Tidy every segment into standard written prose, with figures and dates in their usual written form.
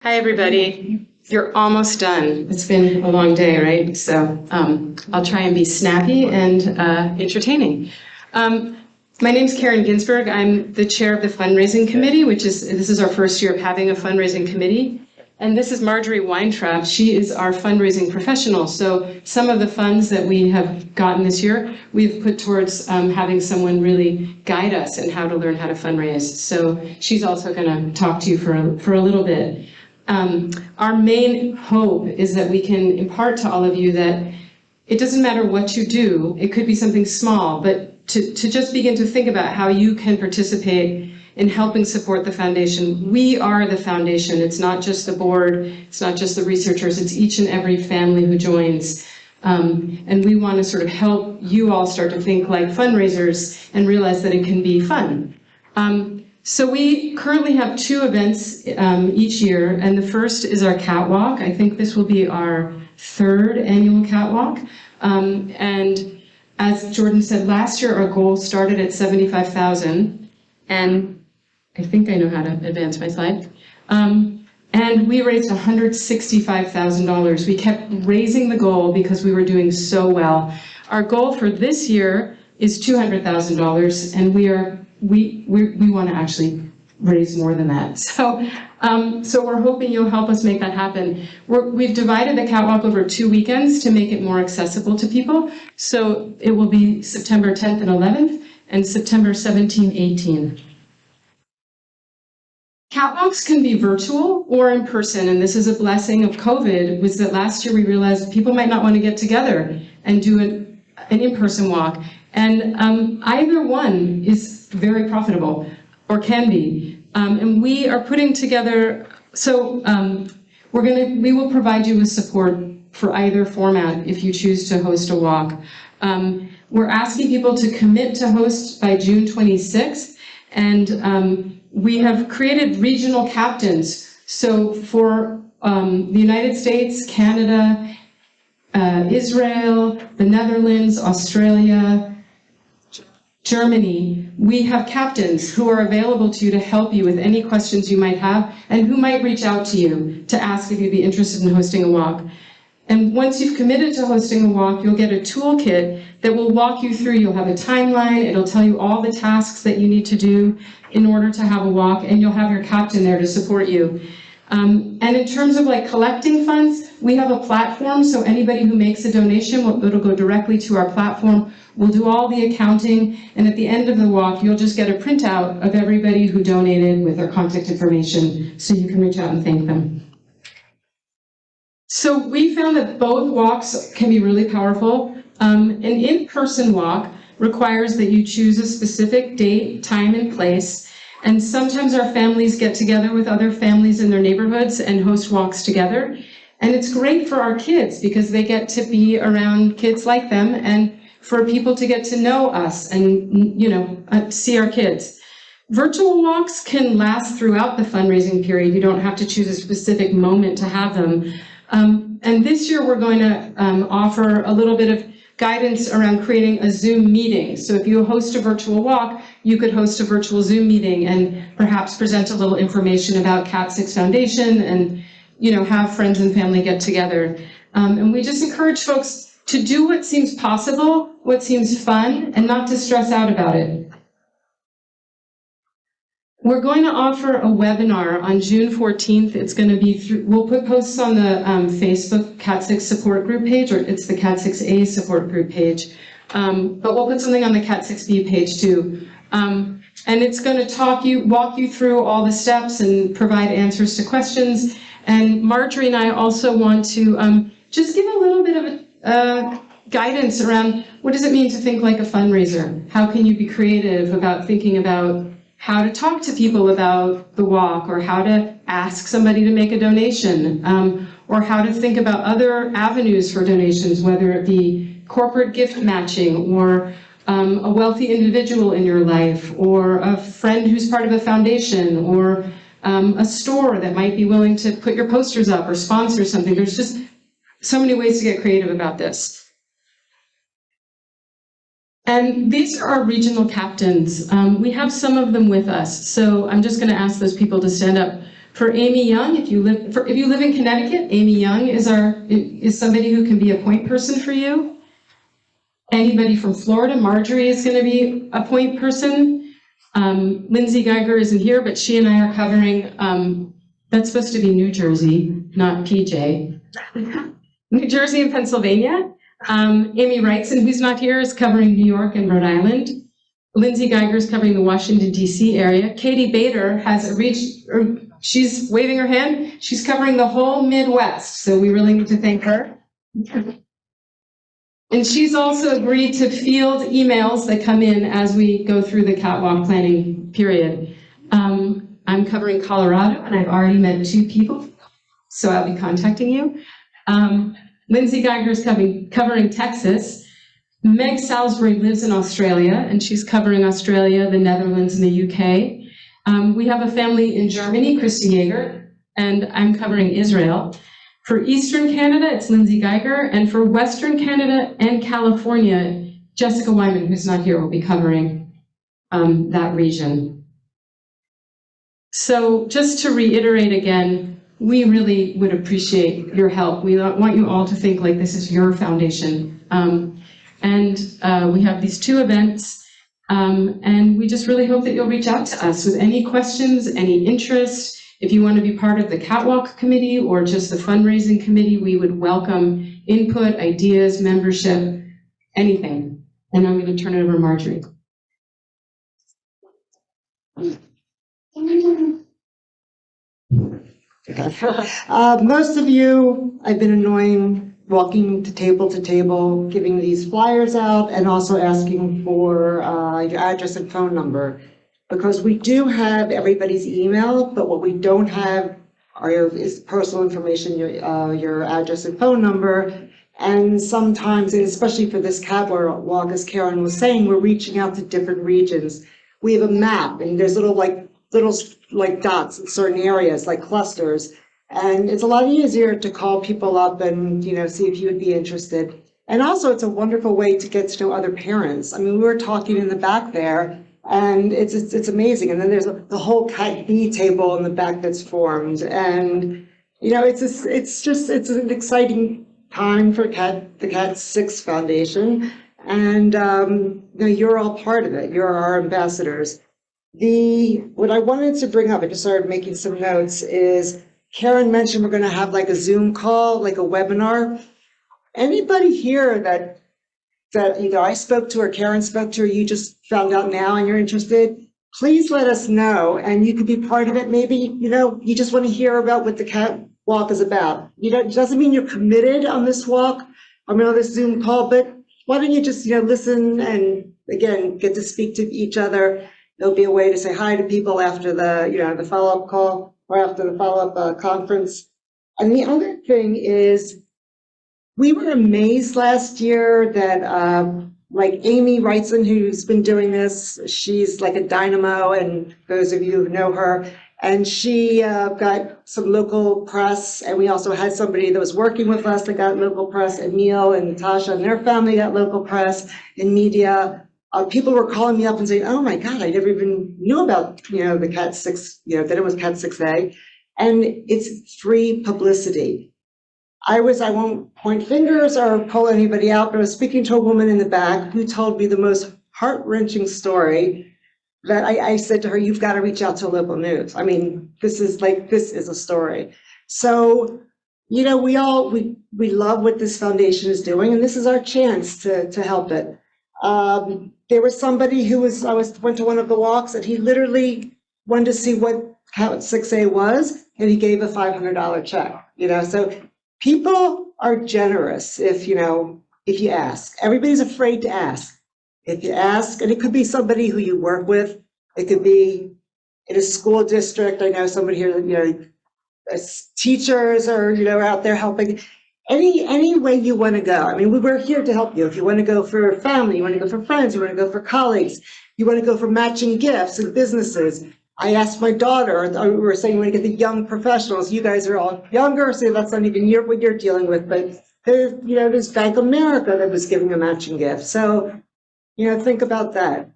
Hi, everybody. You're almost done. It's been a long day, right? So I'll try and be snappy and entertaining. My name's Karen Ginsberg. I'm the chair of the fundraising committee, this is our first year of having a fundraising committee. And this is Marjorie Weintraub. She is our fundraising professional. So some of the funds that we have gotten this year, we've put towards having someone really guide us in how to learn how to fundraise. So she's also going to talk to you for a little bit. Our main hope is that we can impart to all of you that it doesn't matter what you do, it could be something small, but to just begin to think about how you can participate in helping support the foundation. We are the foundation. It's not just the board, it's not just the researchers, it's each and every family who joins. And we want to sort of help you all start to think like fundraisers and realize that it can be fun. So we currently have 2 events each year, and the first is our catwalk. I think this will be our 3rd annual catwalk. And as Jordan said, last year our goal started at $75,000, and I think I know how to advance my slide. And we raised $165,000. We kept raising the goal because we were doing so well. Our goal for this year is $200,000, and we want to actually raise more than that. So we're hoping you'll help us make that happen. We've divided the catwalk over 2 weekends to make it more accessible to people. So it will be September 10th and 11th and September 17, 18. Catwalks can be virtual or in person, and this is a blessing of COVID, was that last year we realized people might not want to get together and do an in-person walk. And either one is very profitable, or can be. And we are putting together, we will provide you with support for either format if you choose to host a walk. We're asking people to commit to host by June 26th, and we have created regional captains. So for the United States, Canada, Israel, the Netherlands, Australia, Germany, we have captains who are available to you to help you with any questions you might have and who might reach out to you to ask if you'd be interested in hosting a walk. And once you've committed to hosting a walk, you'll get a toolkit that will walk you through. You'll have a timeline, it'll tell you all the tasks that you need to do in order to have a walk, and you'll have your captain there to support you. And in terms of like collecting funds, we have a platform, so anybody who makes a donation, it'll go directly to our platform. We'll do all the accounting, and at the end of the walk, you'll just get a printout of everybody who donated with their contact information, so you can reach out and thank them. So we found that both walks can be really powerful. An in-person walk requires that you choose a specific date, time, and place. And sometimes our families get together with other families in their neighborhoods and host walks together. And it's great for our kids because they get to be around kids like them, and for people to get to know us and see our kids. Virtual walks can last throughout the fundraising period. You don't have to choose a specific moment to have them. And this year we're going to offer a little bit of guidance around creating a Zoom meeting. So if you host a virtual walk, you could host a virtual Zoom meeting and perhaps present a little information about KAT6 Foundation and have friends and family get together. And we just encourage folks to do what seems possible, what seems fun, and not to stress out about it. We're going to offer a webinar on June 14th. It's going to be we'll put posts on the Facebook KAT6 support group page, or it's the KAT6A support group page. But we'll put something on the KAT6B page too. And it's going to walk you through all the steps and provide answers to questions. And Marjorie and I also want to just give a little bit of guidance around what does it mean to think like a fundraiser? How can you be creative about thinking about how to talk to people about the walk, or how to ask somebody to make a donation, or how to think about other avenues for donations, whether it be corporate gift matching, or a wealthy individual in your life, or a friend who's part of a foundation, or a store that might be willing to put your posters up or sponsor something. There's just so many ways to get creative about this. And these are our regional captains. We have some of them with us, so I'm just going to ask those people to stand up For Amy Young, if you live in Connecticut, Amy Young is somebody who can be a point person for you. Anybody from Florida, Marjorie is going to be a point person. Lindsay Geiger isn't here, but she and I are covering, that's supposed to be New Jersey, not PJ. New Jersey and Pennsylvania. Amy Wrightson, who's not here, is covering New York and Rhode Island. Lindsay Geiger is covering the Washington, D.C. area. Katie Bader has she's waving her hand. She's covering the whole Midwest, so we really need to thank her. And she's also agreed to field emails that come in as we go through the catwalk planning period. I'm covering Colorado, and I've already met 2 people, so I'll be contacting you. Lindsay Geiger is covering Texas. Meg Salisbury lives in Australia, and she's covering Australia, the Netherlands, and the UK. We have a family in Germany, Christy Yeager, and I'm covering Israel. For Eastern Canada, it's Lindsay Geiger, and for Western Canada and California, Jessica Wyman, who's not here, will be covering that region. So just to reiterate again, we really would appreciate your help. We want you all to think like this is your foundation. We have these 2 events, and we just really hope that you'll reach out to us with any questions, any interest. If you want to be part of the Catwalk Committee or just the fundraising committee, we would welcome input, ideas, membership, anything. And I'm going to turn it over to Marjorie. Most of you, I've been annoying walking to table, giving these flyers out, and also asking for your address and phone number. Because we do have everybody's email, but what we don't have is personal information, your address and phone number. And sometimes, and especially for this catwalk, as Karen was saying, we're reaching out to different regions. We have a map, and there's little dots in certain areas, like clusters. And it's a lot easier to call people up and, see if you would be interested. And also, it's a wonderful way to get to know other parents. I mean, we were talking in the back there, and it's amazing. And then there's the whole KAT6B table in the back that's formed. And, it's an exciting time for the KAT6 Foundation. And, you're all part of it. You're our ambassadors. What I wanted to bring up, I just started making some notes, is Karen mentioned we're going to have like a Zoom call, like a webinar. Anybody here that either I spoke to or Karen spoke to, or you just found out now and you're interested, please let us know, and you could be part of it. Maybe, you just want to hear about what the catwalk is about. It doesn't mean you're committed on this walk, on this Zoom call, but why don't you just, listen and, again, get to speak to each other. There'll be a way to say hi to people after the follow-up call or after the follow-up conference. And the other thing is, we were amazed last year that like Amy Wrightson, who's been doing this, she's like a dynamo, and those of you who know her, and she got some local press, and we also had somebody that was working with us that got local press, Emil and Natasha and their family got local press and media. People were calling me up and saying, oh my God, I never even knew about, the KAT6, that it was KAT6A. And it's free publicity. I won't point fingers or pull anybody out, but I was speaking to a woman in the back who told me the most heart-wrenching story that I said to her, you've got to reach out to local news. I mean, this is a story. So, we love what this foundation is doing, and this is our chance to help it. There was somebody who went to one of the walks, and he literally wanted to see what KAT6A was, and he gave a $500 check. So people are generous if you ask. Everybody's afraid to ask. If you ask, and it could be somebody who you work with, it could be in a school district. I know somebody here, teachers are out there helping. Any way you want to go. I mean, we're here to help you. If you want to go for family, you want to go for friends, you want to go for colleagues, you want to go for matching gifts and businesses. I asked my daughter, we were saying we want to get the young professionals. You guys are all younger, so that's not even what you're dealing with. But there's Bank of America that was giving a matching gift. So, think about that.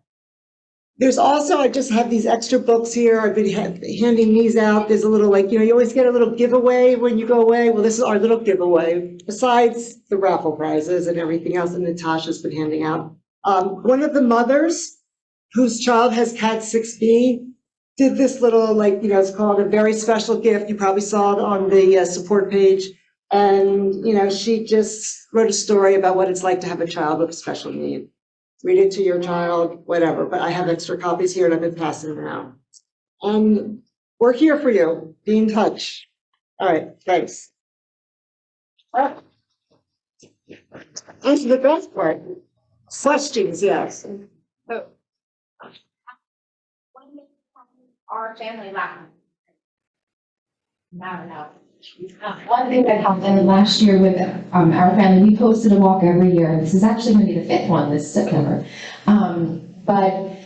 There's also, I just have these extra books here. I've been handing these out. There's a little, like, you always get a little giveaway when you go away. Well, this is our little giveaway, besides the raffle prizes and everything else that Natasha's been handing out. One of the mothers whose child has KAT6B did this little, like, it's called a very special gift. You probably saw it on the support page. And, she just wrote a story about what it's like to have a child with a special need. Read it to your child, whatever, but I have extra copies here and I've been passing them out. And we're here for you. Be in touch. All right, thanks. On to the best part. Questions, yes. So, our family laughed. No. One thing that happened last year with our family, we posted a walk every year. This is actually going to be the 5th one this September. But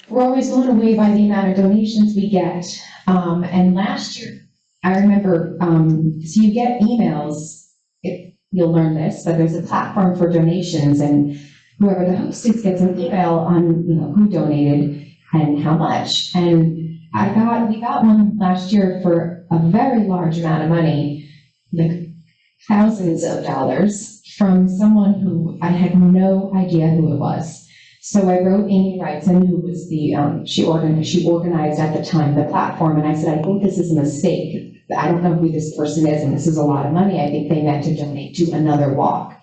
we're always blown away by the amount of donations we get. And last year, I remember, so you get emails, if you'll learn this, but there's a platform for donations, and whoever the host is gets an email on who donated and how much. And we got one last year for a very large amount of money, like thousands of dollars, from someone who I had no idea who it was. So I wrote Amy Wrightson, who was she organized at the time the platform, and I said, I think this is a mistake. I don't know who this person is, and this is a lot of money. I think they meant to donate to another walk.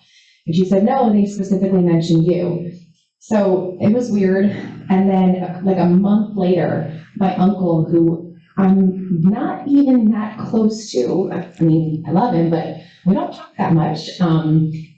And she said, no, they specifically mentioned you. So it was weird. And then like a month later, my uncle, who I'm not even that close to, I mean, I love him, but we don't talk that much.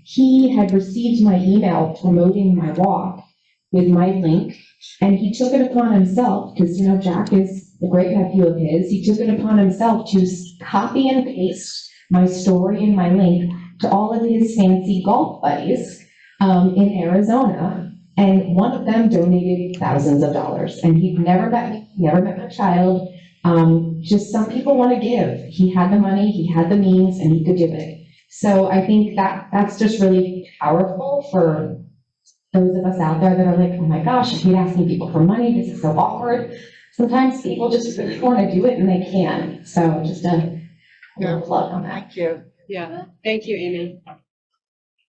He had received my email promoting my walk with my link, and he took it upon himself, because, Jack is a great nephew of his, he took it upon himself to copy and paste my story and my link to all of his fancy golf buddies in Arizona. And one of them donated thousands of dollars, and he'd never met me, never met my child. Just some people want to give. He had the money, he had the means, and he could do it. So I think that's just really powerful for those of us out there that are like, oh my gosh, I hate asking people for money. This is so awkward. Sometimes people just really want to do it and they can. So just a little plug on that. Thank you. Yeah, thank you, Amy.